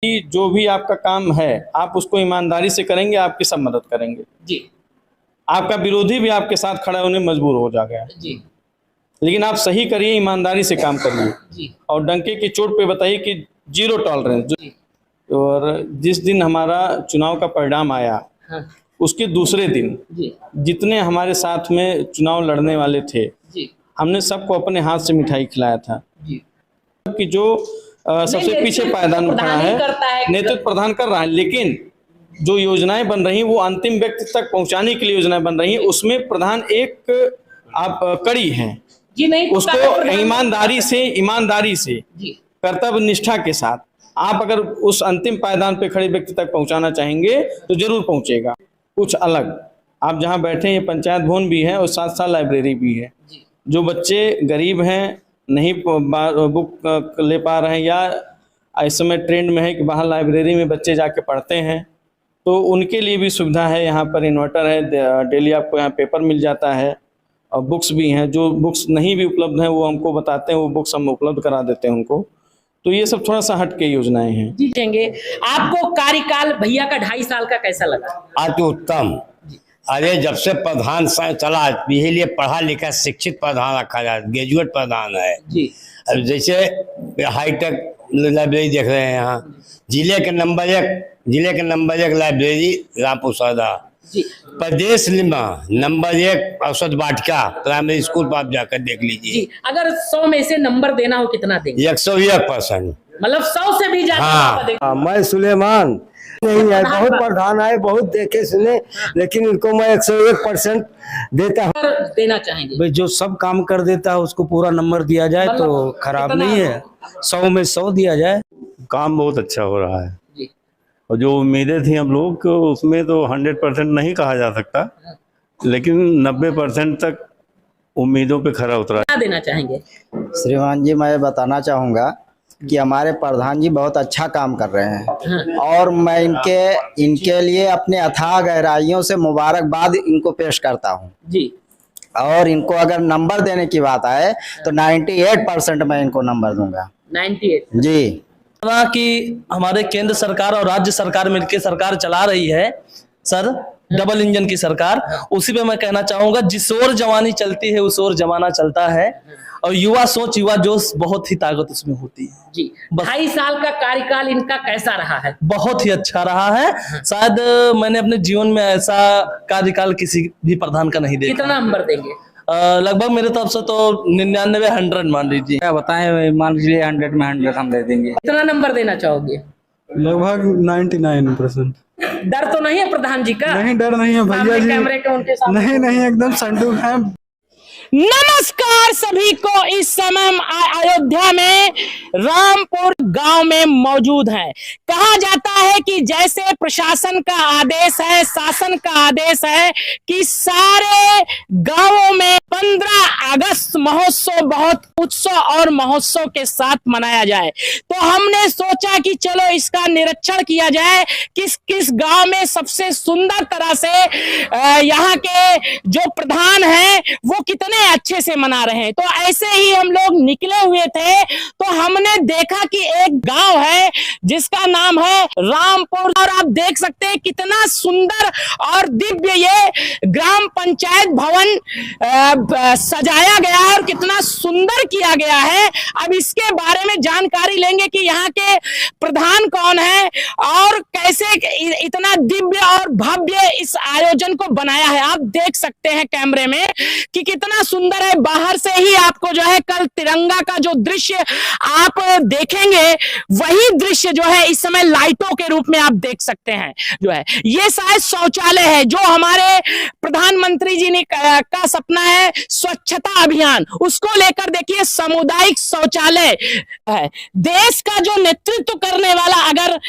कि जो भी आपका काम है आप उसको ईमानदारी से करेंगे, आपकी सब मदद करेंगे जी। आपका विरोधी भी आपके साथ खड़ा होने मजबूर हो जाएगा जी। लेकिन आप सही करिए, ईमानदारी से काम करिए जी। और डंके की चोट पे बताइए कि जीरो टॉलरेंस। जी। और जिस दिन हमारा चुनाव का परिणाम आया, हाँ। उसके दूसरे दिन जी। जितने हमारे साथ में चुनाव लड़ने वाले थे, जी। हमने सबको अपने हाथ से मिठाई खिलाया था जी। कि जो सबसे पीछे पायदान में खड़ा है, नेतृत्व प्रदान कर रहा है, लेकिन जो योजनाएं बन रही वो अंतिम व्यक्ति तक पहुंचाने के लिए योजनाएं बन रही हैं, उसमें प्रधान एक आप कड़ी हैं जी। नहीं, उसको ईमानदारी से जी। कर्तव्य निष्ठा के साथ आप अगर उस अंतिम पायदान पे खड़े व्यक्ति तक पहुंचाना चाहेंगे तो जरूर पहुंचेगा। कुछ अलग आप जहां बैठे ये पंचायत भवन भी है और साथ साथ लाइब्रेरी भी है। जो बच्चे गरीब हैं, नहीं बुक ले पा रहे हैं या इस समय ट्रेंड में है कि बाहर लाइब्रेरी में बच्चे जाके पढ़ते हैं, तो उनके लिए भी सुविधा है। यहाँ पर इन्वर्टर है, डेली आपको यहाँ पेपर मिल जाता है और बुक्स भी हैं। जो बुक्स नहीं भी उपलब्ध हैं वो हमको बताते हैं, वो बुक्स हम उपलब्ध करा देते हैं उनको। तो ये सब थोड़ा सा हट के योजनाएं हैं। जी देंगे। आपको कार्यकाल भैया का 2.5 साल का कैसा लगा? अति उत्तम। अरे जब से प्रधान चला, इसीलिए पढ़ा लिखा शिक्षित प्रधान रखा जाए, ग्रेजुएट प्रधान है जी। अब जैसे हाईटेक लाइब्रेरी देख रहे हैं, यहाँ जिले के नंबर 1 लाइब्रेरी रामपुर सौदा, प्रदेश में नंबर 1 औसत वाटिका प्राइमरी स्कूल पर आप जाकर देख लीजिए। अगर 100 में से नंबर देना हो कितना देंगे? 101%। मतलब 100 से भी ज्यादा। हाँ। मैं सुलेमान नहीं है, बहुत प्रधान है, बहुत देखे सुने, लेकिन इनको मैं 101% देता हूँ। देना चाहेंगे जो सब काम कर देता है उसको पूरा नंबर दिया जाए तो खराब नहीं है, 100 में 100 दिया जाए। काम बहुत अच्छा हो रहा है और जो उम्मीदें थी हम लोग को उसमें तो 100% नहीं कहा जा सकता, लेकिन 90% तक उम्मीदों पे खरा उतरा। क्या देना चाहेंगे? श्रीमान जी, मैं बताना चाहूँगा कि हमारे प्रधान जी बहुत अच्छा काम कर रहे हैं और मैं इनके लिए अपने अथाह गहराइयों से मुबारकबाद इनको पेश करता हूँ जी। और इनको अगर नंबर देने की बात आए तो 98% मैं इनको नंबर दूंगा। 98 जी। कि हमारे केंद्र सरकार और राज्य सरकार मिलकर सरकार चला रही है सर, डबल इंजन की सरकार। उसी पे मैं कहना चाहूंगा, जिस ओर जवानी चलती है उस ओर जमाना चलता है और युवा सोच युवा जोश बहुत ही ताकत उसमें होती है जी। 2.5 साल का कार्यकाल इनका कैसा रहा है? बहुत ही अच्छा रहा है। शायद मैंने अपने जीवन में ऐसा कार्यकाल किसी भी प्रधान का नहीं देखा। कितना नंबर देंगे? लगभग मेरे तरफ से तो 99 100 मान लीजिए। क्या बताएं, मान लीजिए 100 में 100 हम दे देंगे। कितना नंबर देना चाहोगे? लगभग 99%। डर तो नहीं है प्रधान जी का? नहीं, डर नहीं है भैया जी, कैमरे के उनके सामने नहीं एकदम संडूक है। नमस्कार सभी को। इस समय हम अयोध्या में रामपुर गांव में मौजूद हैं। कहा जाता है कि जैसे प्रशासन का आदेश है, शासन का आदेश है कि सारे गांवों में 15 अगस्त महोत्सव बहुत उत्सव और महोत्सव के साथ मनाया जाए, तो हमने सोचा कि चलो इसका निरीक्षण किया जाए किस किस गांव में सबसे सुंदर तरह से यहाँ के जो प्रधान हैं वो कितने अच्छे से मना रहे हैं। तो ऐसे ही हम लोग निकले हुए थे तो हमने देखा कि एक गांव है जिसका नाम है रामपुर, और आप देख सकते हैं कितना सुंदर और दिव्य ये ग्राम पंचायत भवन सजाया गया है और कितना सुंदर किया गया है। अब इसके बारे में जानकारी लेंगे कि यहाँ के प्रधान कौन है और कैसे इतना दिव्य और भव्य इस आयोजन को बनाया है। आप देख सकते हैं कैमरे में कि कितना सुंदर है। बाहर से ही आपको जो है कल तिरंगा का जो दृश्य आप देखेंगे वही दृश्य जो है इस समय लाइटों के रूप में आप देख सकते हैं। जो है ये शायद शौचालय है जो हमारे प्रधानमंत्री जी ने का सपना है, स्वच्छता अभियान, उसको लेकर देखिए सामुदायिक शौचालय है। देश का जो नेतृत्व करने वाला अगर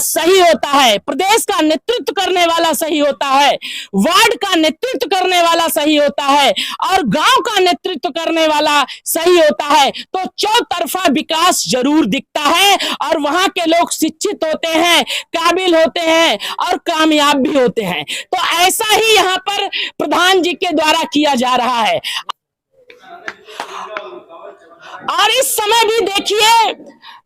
सही होता है, प्रदेश का नेतृत्व करने वाला सही होता है, वार्ड का नेतृत्व करने वाला सही होता है और गांव का नेतृत्व करने वाला सही होता है, तो चौतरफा विकास जरूर दिखता है और वहां के लोग शिक्षित होते हैं, काबिल होते हैं और कामयाब भी होते हैं। तो ऐसा ही यहाँ पर प्रधान जी के द्वारा किया जा रहा है। और इस समय भी देखिए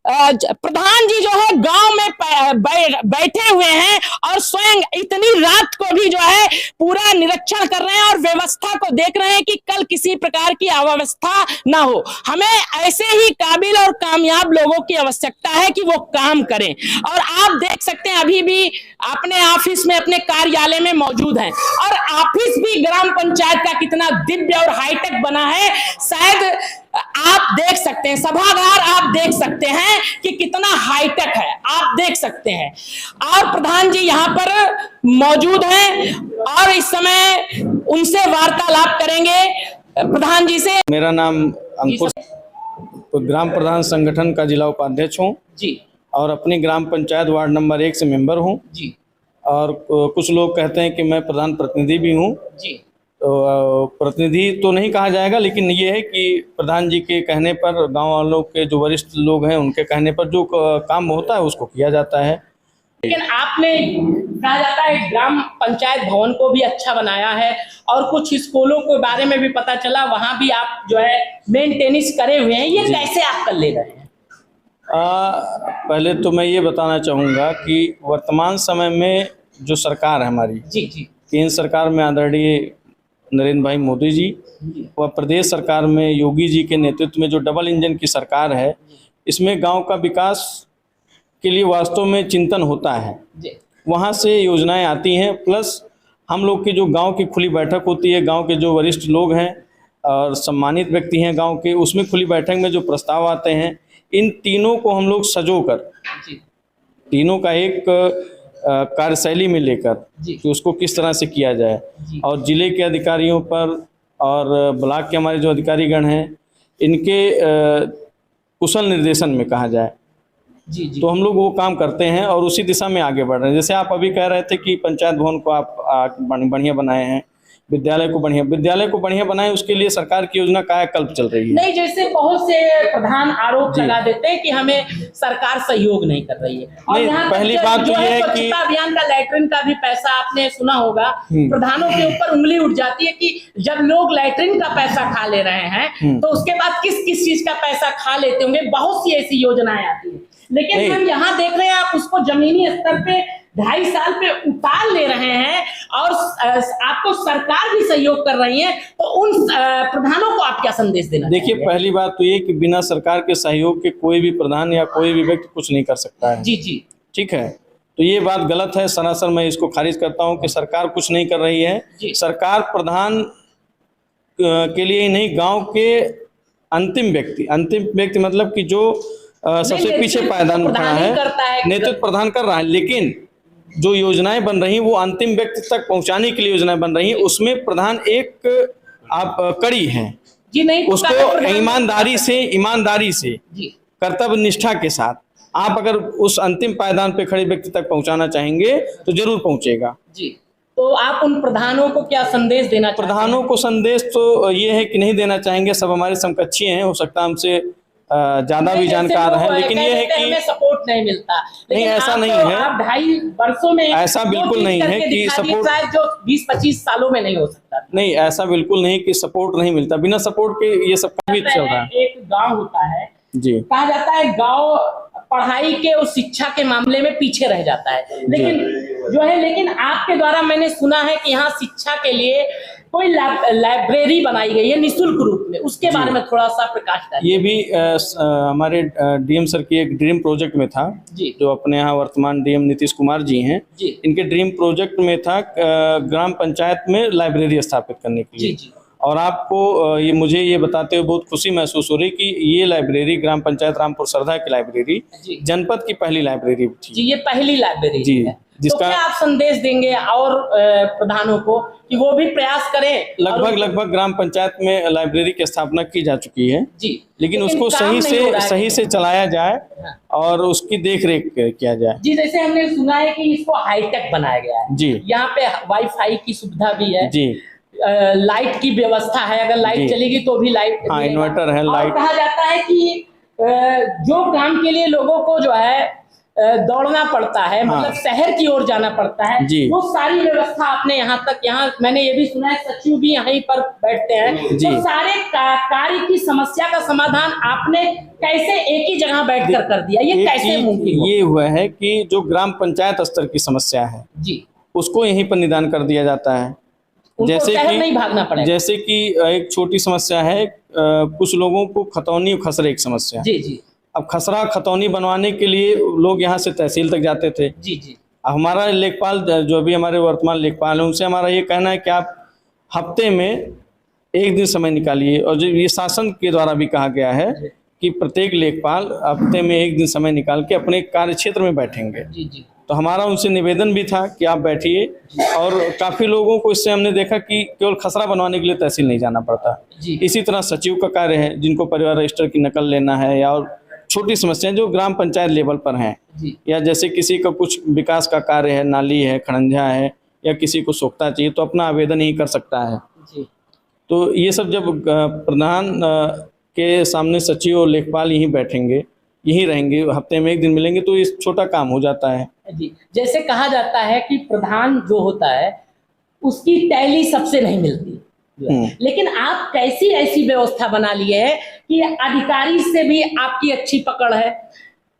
प्रधान जी जो है गांव में बैठे हुए हैं और स्वयं इतनी रात को भी जो है पूरा निरीक्षण कर रहे हैं और व्यवस्था को देख रहे हैं कि कल किसी प्रकार की अव्यवस्था ना हो। हमें ऐसे ही काबिल और कामयाब लोगों की आवश्यकता है कि वो काम करें। और आप देख सकते हैं अभी भी अपने ऑफिस में, अपने कार्यालय में मौजूद हैं और ऑफिस भी ग्राम पंचायत का कितना दिव्य और हाईटेक बना है, शायद आप देख सकते हैं। सभागार आप देख सकते हैं कि कितना हाईटेक है, आप देख सकते हैं। और प्रधान जी यहाँ पर मौजूद हैं और इस समय उनसे वार्तालाप करेंगे प्रधान जी से। मेरा नाम अंकुश, तो ग्राम प्रधान संगठन का जिला उपाध्यक्ष हूँ जी और अपनी ग्राम पंचायत वार्ड नंबर 1 से मेंबर हूँ जी। और कुछ लोग कहते हैं कि मैं प्रधान प्रतिनिधि भी हूँ। जी तो प्रतिनिधि तो नहीं कहा जाएगा, लेकिन ये है कि प्रधान जी के कहने पर, गांव वालों के जो वरिष्ठ लोग हैं उनके कहने पर जो काम होता है उसको किया जाता है। लेकिन आपने, कहा जाता है, ग्राम पंचायत भवन को भी अच्छा बनाया है और कुछ स्कूलों के बारे में भी पता चला, वहां भी आप जो है मेंटेनेंस करे हुए हैं। ये कैसे आप कर ले रहे हैं? पहले तो मैं ये बताना चाहूँगा कि वर्तमान समय में जो सरकार है हमारी, जी जी, केंद्र सरकार में आदरणीय नरेंद्र भाई मोदी जी व प्रदेश सरकार में योगी जी के नेतृत्व में जो डबल इंजन की सरकार है, इसमें गांव का विकास के लिए वास्तव में चिंतन होता है। वहाँ से योजनाएं आती हैं, प्लस हम लोग की जो गांव की खुली बैठक होती है, गांव के जो वरिष्ठ लोग हैं और सम्मानित व्यक्ति हैं गांव के, उसमें खुली बैठक में जो प्रस्ताव आते हैं, इन तीनों को हम लोग सजो कर, तीनों का एक कार्यशैली में लेकर कि उसको किस तरह से किया जाए, और जिले के अधिकारियों पर और ब्लॉक के हमारे जो अधिकारीगण हैं इनके कुशल निर्देशन में कहा जाए, तो हम लोग वो काम करते हैं और उसी दिशा में आगे बढ़ रहे हैं। जैसे आप अभी कह रहे थे कि पंचायत भवन को आप बढ़िया बनाए हैं, विद्यालय को बढ़िया बनाए, उसके लिए सरकार की योजना कायाकल्प चल रही है। नहीं, जैसे बहुत से प्रधान आरोप लगा देते हैं कि हमें सरकार सहयोग नहीं कर रही है। और यहाँ पहली बात तो ये है कि स्वच्छता अभियान का, लैट्रिन का भी पैसा आपने सुना होगा, प्रधानों के ऊपर उंगली उठ जाती है कि जब लोग लैट्रिन का पैसा खा ले रहे हैं तो उसके बाद किस किस चीज का पैसा खा लेते होंगे। बहुत सी ऐसी योजनाएं आती है, लेकिन हम यहाँ देख रहे हैं आप उसको जमीनी स्तर पे 2.5 साल पे उतार ले रहे हैं और आपको सरकार भी सहयोग कर रही है, तो उन प्रधानों को आप क्या संदेश देना? देखिए, पहली बात तो ये कि बिना सरकार के सहयोग के कोई भी प्रधान या कोई भी व्यक्ति कुछ नहीं कर सकता है। जी जी, ठीक है, तो ये बात गलत है, सरासर मैं इसको खारिज करता हूँ कि सरकार कुछ नहीं कर रही है। सरकार प्रधान के लिए ही नहीं, गाँव के अंतिम व्यक्ति मतलब कि जो सबसे पीछे पायदान खड़ा है, नेतृत्व प्रदान कर रहा है, लेकिन जो योजनाएं बन रही हैं वो अंतिम व्यक्ति तक पहुंचाने के लिए योजनाएं बन रही हैं, उसमें प्रधान एक आप कड़ी हैं जी। नहीं, उसको ईमानदारी से कर्तव्य निष्ठा के साथ आप अगर उस अंतिम पायदान पे खड़े व्यक्ति तक पहुंचाना चाहेंगे तो जरूर पहुंचेगा जी। तो आप उन प्रधानों को क्या संदेश देना चाहेंगे? प्रधानों को संदेश तो ये है कि नहीं देना चाहेंगे, सब हमारे समकक्षी हैं, हो सकता है हमसे ज्यादा भी जानकार है, लेकिन ये है कि हमें सपोर्ट नहीं मिलता। नहीं, ऐसा नहीं है। आप 2.5 वर्षों में ऐसा बिल्कुल नहीं है कि सपोर्ट शायद जो 20-25 सालों में नहीं हो सकता। नहीं, ऐसा बिल्कुल नहीं कि सपोर्ट नहीं मिलता, बिना सपोर्ट के ये सब भी चल रहा है। एक गांव होता है जी, कहा जाता है गांव पढ़ाई के और शिक्षा के मामले में पीछे रह जाता है, लेकिन आपके द्वारा मैंने सुना है कि यहाँ शिक्षा के लिए कोई लाइब्रेरी बनाई गई है निःशुल्क रूप में, उसके बारे में थोड़ा सा प्रकाश डालिए। ये भी हमारे डीएम सर की एक ड्रीम प्रोजेक्ट में था जी, जो अपने यहाँ वर्तमान डीएम नीतीश कुमार जी हैं, इनके ड्रीम प्रोजेक्ट में था ग्राम पंचायत में लाइब्रेरी स्थापित करने के लिए जी। और आपको मुझे ये बताते हुए बहुत खुशी महसूस हो रही कि ये लाइब्रेरी ग्राम पंचायत रामपुर सरधा की लाइब्रेरी जनपद की पहली लाइब्रेरी थी जी। ये पहली लाइब्रेरी जी है, जिसका तो क्या आप संदेश देंगे और प्रधानों को कि वो भी प्रयास करें? लगभग ग्राम पंचायत में लाइब्रेरी की स्थापना की जा चुकी है जी, लेकिन उसको सही से चलाया जाए और उसकी देखरेख किया जाए जी। जैसे हमने सुना है कि इसको हाईटेक बनाया गया है जी, यहाँ पे वाईफाई की सुविधा भी है जी, लाइट की व्यवस्था है, अगर लाइट चलेगी तो भी लाइट, इन्वर्टर है, लाइट। कहा जाता है कि जो काम के लिए लोगों को जो है दौड़ना पड़ता है, मतलब शहर की ओर जाना पड़ता है, जी। वो सारी व्यवस्था आपने यहाँ मैंने ये भी सुना है सचिव भी यहीं पर बैठते हैं, जी। तो सारे कार्य की समस्या का समाधान आपने कैसे एक ही जगह बैठकर कर दिया, ये कैसे मुमकिन हुआ? ये हुआ है कि जो ग्राम पंचायत स्तर की समस्या है जी, उसको यहीं पर निदान कर दिया जाता है। उनको शहर नहीं भागना पड़ेगा। जैसे कि एक छोटी समस्या है, कुछ लोगों को खतौनी और खसरे की समस्या। जी जी अब खसरा खतौनी बनवाने के लिए लोग यहाँ से तहसील तक जाते थे। जी जी अब हमारा लेखपाल जो भी हमारे वर्तमान लेखपाल हैं उनसे हमारा ये कहना है कि आप हफ्ते में एक दिन समय निकालिए, और जो ये शासन के द्वारा भी कहा गया है कि प्रत्येक लेखपाल हफ्ते में एक दिन समय निकाल के अपने कार्य क्षेत्र में बैठेंगे। जी जी तो हमारा उनसे निवेदन भी था कि आप बैठिए, और काफ़ी लोगों को इससे हमने देखा कि केवल खसरा बनवाने के लिए तहसील नहीं जाना पड़ता। जी। इसी तरह सचिव का कार्य है, जिनको परिवार रजिस्टर की नकल लेना है, या और छोटी समस्याएं जो ग्राम पंचायत लेवल पर हैं, जी या जैसे किसी का कुछ विकास का कार्य है, नाली है, खड़ंजा है, या किसी को सोख्ता चाहिए, तो अपना आवेदन ही कर सकता है। जी तो ये सब जब प्रधान के सामने सचिव और लेखपाल यहीं बैठेंगे, यहीं रहेंगे, हफ्ते में एक दिन मिलेंगे, तो ये छोटा काम हो जाता है। जी। जैसे कहा जाता है कि प्रधान जो होता है उसकी टैली सबसे नहीं मिलती, लेकिन आप कैसी ऐसी व्यवस्था बना लिए है कि अधिकारी से भी आपकी अच्छी पकड़ है,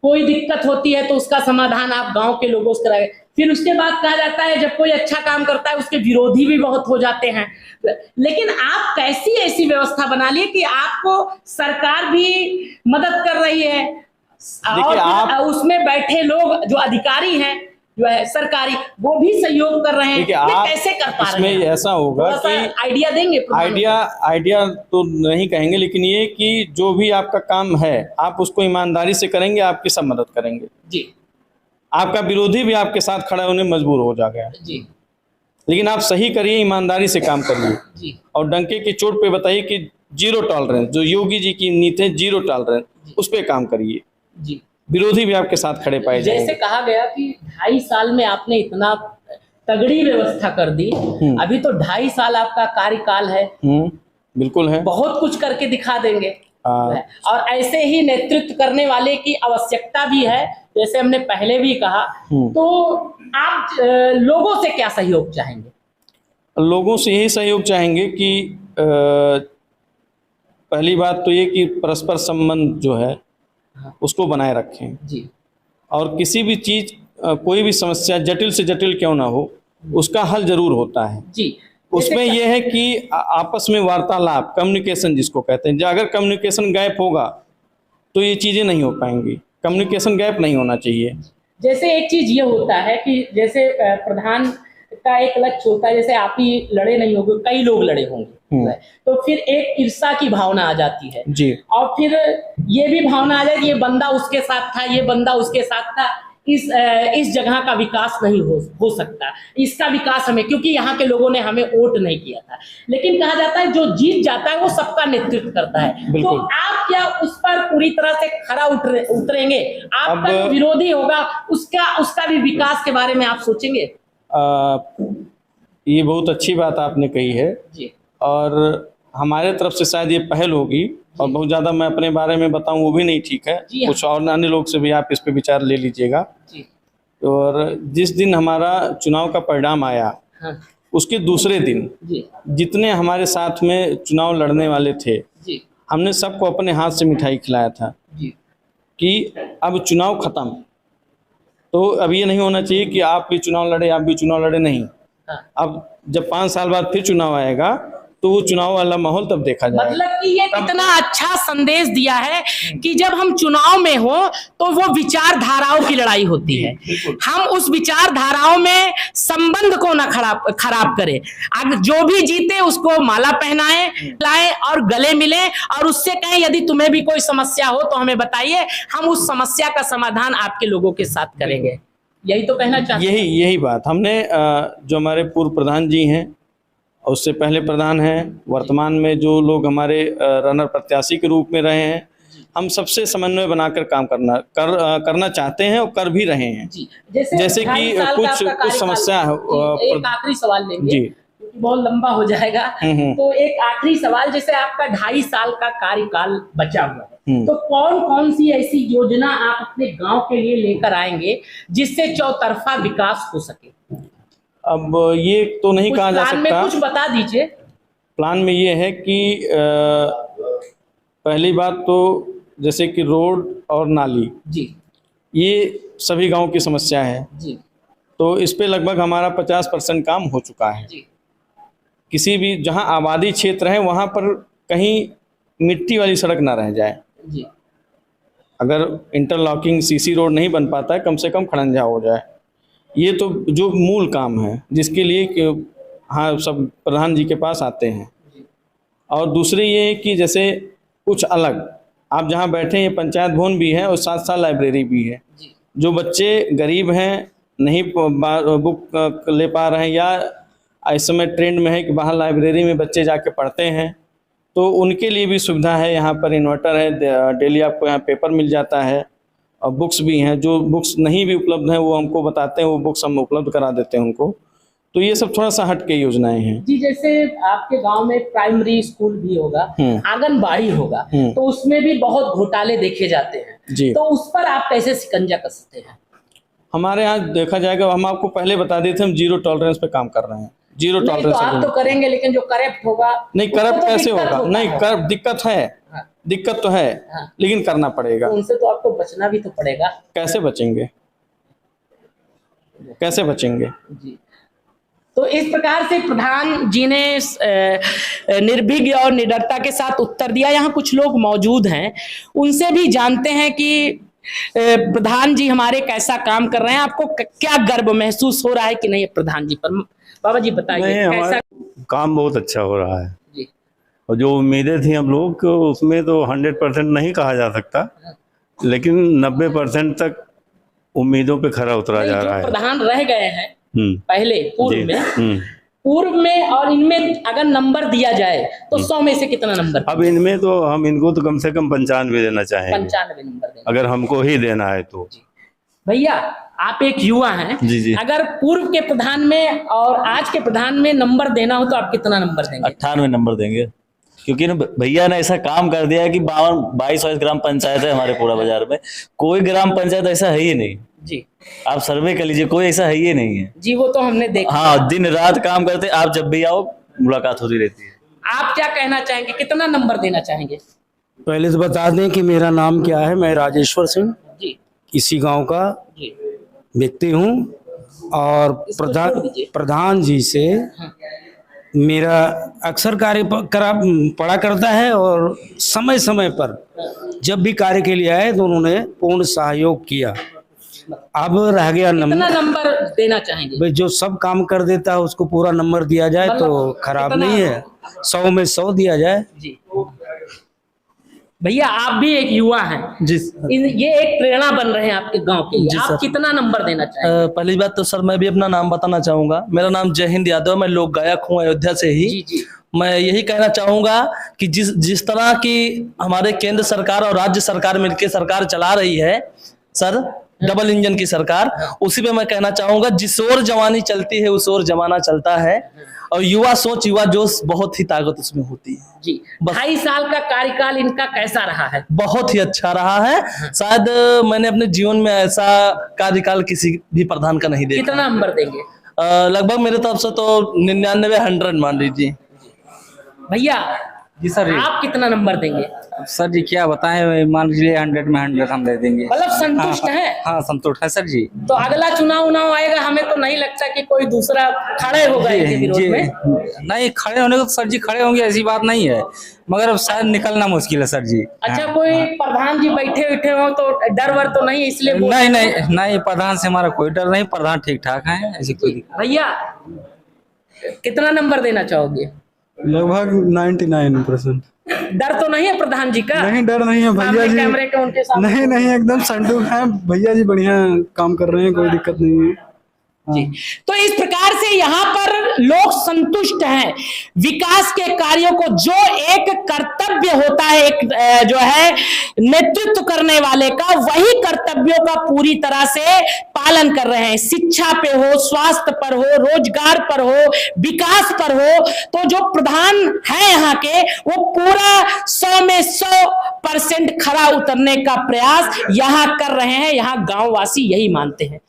कोई दिक्कत होती है तो उसका समाधान आप गांव के लोगों से कराए। फिर उसके बाद कहा जाता है जब कोई अच्छा काम करता है उसके विरोधी भी बहुत हो जाते हैं, लेकिन आप कैसी ऐसी व्यवस्था बना लिए कि आपको सरकार भी मदद कर रही है, और आप उसमें बैठे लोग जो अधिकारी हैं जो है सरकारी, वो भी सहयोग कर रहे हैं। देखिए, ये आप कैसे कर पा रहे हैं? इसमें ऐसा होगा थोड़ा सा कि आइडिया देंगे? आइडिया तो नहीं कहेंगे, लेकिन ये कि जो भी आपका काम है आप उसको ईमानदारी से करेंगे, आपकी सब मदद करेंगे। जी आपका विरोधी भी आपके साथ खड़ा होने मजबूर हो जाएगा, जी लेकिन आप सही करिए, ईमानदारी से काम करिए, जी और डंके की चोट पे बताइए कि जीरो टॉलरेंस, जो योगी जी की नीति है जीरो टॉलरेंस, उस पे काम करिए, जी। विरोधी भी आपके साथ खड़े पाए जैसे जाएंगे। कहा गया कि 2.5 साल में आपने इतना तगड़ी व्यवस्था कर दी, अभी तो 2.5 साल आपका कार्यकाल है, बिल्कुल है। बहुत कुछ करके दिखा देंगे, हाँ। और ऐसे ही नेतृत्व करने वाले की आवश्यकता भी है, जैसे हमने पहले भी कहा। तो आप लोगों से क्या सहयोग चाहेंगे? लोगों से यही सहयोग चाहेंगे कि पहली बात तो ये कि परस्पर संबंध जो है उसको बनाए रखें, जी और किसी भी चीज़ कोई भी समस्या जटिल से जटिल क्यों ना हो, उसका हल जरूर होता है। जी। उसमें यह है कि आपस में वार्तालाप, कम्युनिकेशन जिसको कहते हैं, अगर कम्युनिकेशन गैप होगा तो ये चीज़ें नहीं हो पाएंगी। कम्युनिकेशन गैप नहीं होना चाहिए। जैसे एक चीज ये होता है कि जैसे प्रधान का एक लक्ष्य होता है, जैसे आप ही लड़े नहीं होंगे, कई लोग लड़े होंगे, तो फिर एक ईर्ष्या की भावना आ जाती है जी। और फिर ये भी भावना आ जाए कि ये बंदा उसके साथ था, ये बंदा उसके साथ था, इस जगह का विकास नहीं हो सकता, इसका विकास हमें, क्योंकि यहाँ के लोगों ने हमें वोट नहीं किया था। लेकिन कहा जाता है जो जीत जाता है वो सबका नेतृत्व करता है। तो आप क्या उस पर पूरी तरह से खरा उतरेंगे? आपका जो विरोधी होगा उसका भी विकास के बारे में आप सोचेंगे? ये बहुत अच्छी बात आपने कही है जी। और हमारे तरफ से शायद ये पहल होगी, और बहुत ज़्यादा मैं अपने बारे में बताऊं वो भी नहीं ठीक है। हाँ। कुछ और अन्य लोग से भी आप इस पे विचार ले लीजिएगा। और जिस दिन हमारा चुनाव का परिणाम आया, हाँ। उसके दूसरे दिन जी। जितने हमारे साथ में चुनाव लड़ने वाले थे, जी। हमने सबको अपने हाथ से मिठाई खिलाया था जी। कि अब चुनाव खत्म, तो अब ये नहीं होना चाहिए कि आप भी चुनाव लड़े, आप भी चुनाव लड़े, नहीं। हाँ। अब जब 5 साल बाद फिर चुनाव आएगा तो वो चुनाव वाला माहौल तब देखा जाएगा। मतलब कि ये कितना अच्छा संदेश दिया है कि जब हम चुनाव में हो तो वो विचारधाराओं की लड़ाई होती है, हम उस विचारधाराओं में संबंध को ना खराब करें। अगर जो भी जीते उसको माला पहनाएं, लाएं और गले मिले, और उससे कहें यदि तुम्हें भी कोई समस्या हो तो हमें बताइए, हम उस समस्या का समाधान आपके लोगों के साथ करेंगे। यही तो कहना चाहते हैं। यही बात हमने जो हमारे पूर्व प्रधान जी हैं, उससे पहले प्रधान हैं, वर्तमान में जो लोग हमारे रनर प्रत्याशी के रूप में रहे हैं, हम सबसे समन्वय बनाकर काम करना चाहते हैं और कर भी रहे हैं। जी। जैसे कि कुछ समस्या है। एक आखिरी सवाल लेंगे जी। क्योंकि बहुत लंबा हो जाएगा। तो एक आखिरी सवाल, जैसे आपका 2.5 साल का कार्यकाल बचा हुआ है, तो कौन कौन सी ऐसी योजना आप अपने गांव के लिए लेकर आएंगे जिससे चौतरफा विकास हो सके? अब ये तो नहीं कुछ कहा जा प्लान में सकता। कुछ बता दीजिए। प्लान में ये है कि पहली बात तो जैसे कि रोड और नाली, जी ये सभी गांव की समस्या है, जी तो इस पे लगभग हमारा 50% काम हो चुका है। जी किसी भी जहां आबादी क्षेत्र है वहां पर कहीं मिट्टी वाली सड़क ना रह जाए। जी अगर इंटरलॉकिंग सीसी रोड नहीं बन पाता है, कम से कम खड़ंजा हो जाए। ये तो जो मूल काम है जिसके लिए हाँ सब प्रधान जी के पास आते हैं। और दूसरी ये है कि जैसे कुछ अलग, आप जहाँ बैठे ये पंचायत भवन भी है और साथ साथ लाइब्रेरी भी है। जो बच्चे गरीब हैं, नहीं बुक ले पा रहे हैं, या इस समय ट्रेंड में है कि बाहर लाइब्रेरी में बच्चे जाके पढ़ते हैं, तो उनके लिए भी सुविधा है। यहाँ पर इन्वर्टर है, डेली आपको यहाँ पेपर मिल जाता है और बुक्स भी हैं। जो बुक्स नहीं भी उपलब्ध हैं वो हमको बताते हैं, वो बुक्स हम उपलब्ध करा देते हैं उनको। तो ये सब थोड़ा सा हट के योजनाएं हैं। जी, जैसे आपके गांव में प्राइमरी स्कूल भी होगा, आंगनबाड़ी होगा, तो उसमें भी बहुत घोटाले देखे जाते हैं जी। तो उस पर आप कैसे शिकंजा कसते हैं? हमारे यहाँ देखा जाएगा, हम आपको पहले बता दिए थे, हम जीरो टॉलरेंस पे काम कर रहे हैं। जीरो नहीं तो टॉलरेंस आप तो करेंगे, लेकिन जो करप्ट होगा नहीं, उसको करप्ट तो कैसे दिक्कत होगा? होता नहीं, है। करप्ट दिक्कत है, हाँ। दिक्कत तो है, हाँ। लेकिन करना पड़ेगा। तो उनसे तो आपको बचना भी तो पड़ेगा। कैसे बचेंगे, कैसे बचेंगे? जी, तो इस प्रकार से प्रधान जी ने निर्भीक और निडरता के साथ उत्तर दिया। यहाँ कुछ लोग मौजूद हैं, उनसे भी जानते हैं कि प्रधान जी हमारे कैसा काम कर रहे हैं। आपको क्या गर्व महसूस हो रहा है कि नहीं प्रधान जी पर? बाबा जी बताइए। नहीं, हमारा कैसा काम बहुत अच्छा हो रहा है। जी, और जो उम्मीदें थी हम लोग को, उसमें तो 100% नहीं कहा जा सकता, लेकिन 90% तक उम्मीदों पे खरा उतरा जा जो रहा है। प्रधान रह गए हैं पहले जी। पूर्व में और इनमें अगर नंबर दिया जाए तो 100 में से कितना नंबर? अब इनमें तो हम इनको तो कम से कम 95 देना चाहेंगे, 95 नंबर देंगे अगर हमको ही देना है तो। भैया आप एक युवा हैं, जी जी। अगर पूर्व के प्रधान में और आज के प्रधान में नंबर देना हो तो आप कितना नंबर देंगे? 98 नंबर देंगे, क्योंकि ना भैया ने ऐसा काम कर दिया है कि 22 ग्राम पंचायत है हमारे पूरा बाजार में, कोई ग्राम पंचायत ऐसा है ही नहीं। जी, आप सर्वे कर लीजिए, कोई ऐसा है ही नहीं है। जी वो तो हमने देखा। हाँ, दिन रात काम करते, आप जब भी आओ मुलाकात होती रहती है। आप क्या कहना चाहेंगे, कितना नंबर देना चाहेंगे? पहले तो बता दें कि मेरा नाम क्या है। मैं राजेश्वर सिंह जी इसी गांव का जी व्यक्ति हूं और इसको छोड़ दीजिए। प्रधान जी से मेरा अक्सर कार्य पड़ा करता है और समय समय पर जब भी कार्य के लिए आए तो उन्होंने पूर्ण सहयोग किया। अब रह गया कितना नंबर देना चाहेंगे? भाई जो सब काम कर देता है उसको पूरा नंबर दिया जाए तो खराब कितना? नहीं है, 100 में 100 दिया जाए। जी भैया आप भी एक युवा हैं जी ये एक प्रेरणा बन रहे हैं आपके गांव के लिए, आप कितना नंबर देना चाहेंगे? पहली बात तो सर मैं भी अपना नाम बताना चाहूंगा। मेरा नाम जय हिंद यादव है, मैं लोक गायक हूँ अयोध्या से ही। जी जी। मैं यही कहना चाहूंगा कि जिस तरह की हमारे केंद्र सरकार और राज्य सरकार मिलकर सरकार चला रही है सर, डबल इंजन की सरकार, उसी पे मैं कहना चाहूंगा जिस ओर जवानी चलती है उस ओर जमाना चलता है। और युवा सोच युवा जोश बहुत ही ताकत उसमें होती है। जी 2.5 साल का कार्यकाल इनका कैसा रहा है? बहुत ही अच्छा रहा है, शायद मैंने अपने जीवन में ऐसा कार्यकाल किसी भी प्रधान का नहीं देखा। कितना नंबर देंगे? लगभग मेरे तरफ से तो 99-100 मान लीजिए। भैया जी सर। आप कितना नंबर देंगे? सर जी क्या बताएं, मान लीजिए 100 में 100 हम दे देंगे। मतलब संतुष्ट है? हाँ संतुष्ट है सर जी। तो अगला चुनाव आएगा, हमें तो नहीं लगता कि कोई दूसरा खड़े होगा इनके विरोध में। नहीं खड़े होने को तो सर जी खड़े होंगे, ऐसी बात नहीं है, मगर अब शायद निकलना मुश्किल है सर जी। अच्छा कोई प्रधान जी बैठे हो तो डर वर तो नहीं, इसलिए नहीं नहीं नहीं, प्रधान से हमारा कोई डर नहीं, प्रधान ठीक ठाक है, ऐसी कोई दिक्कत। भैया कितना नंबर देना चाहोगे? लगभग 99%। डर तो नहीं है प्रधान जी का? नहीं डर नहीं है भैया जी, कैमरे के उनके सामने। नहीं नहीं एकदम संतुष्ट है भैया जी, बढ़िया काम कर रहे हैं, कोई दिक्कत नहीं है। जी तो इस प्रकार से से यहाँ पर लोग संतुष्ट हैं। विकास के कार्यों को जो एक कर्तव्य होता है, एक जो है नेतृत्व करने वाले का, वही कर्तव्यों का पूरी तरह से पालन कर रहे हैं। शिक्षा पे हो, स्वास्थ्य पर हो, रोजगार पर हो, विकास पर हो, तो जो प्रधान है यहाँ के, वो पूरा 100 में 100% खरा उतरने का प्रयास यहाँ कर रहे हैं। यहाँ गांववासी यही मानते हैं।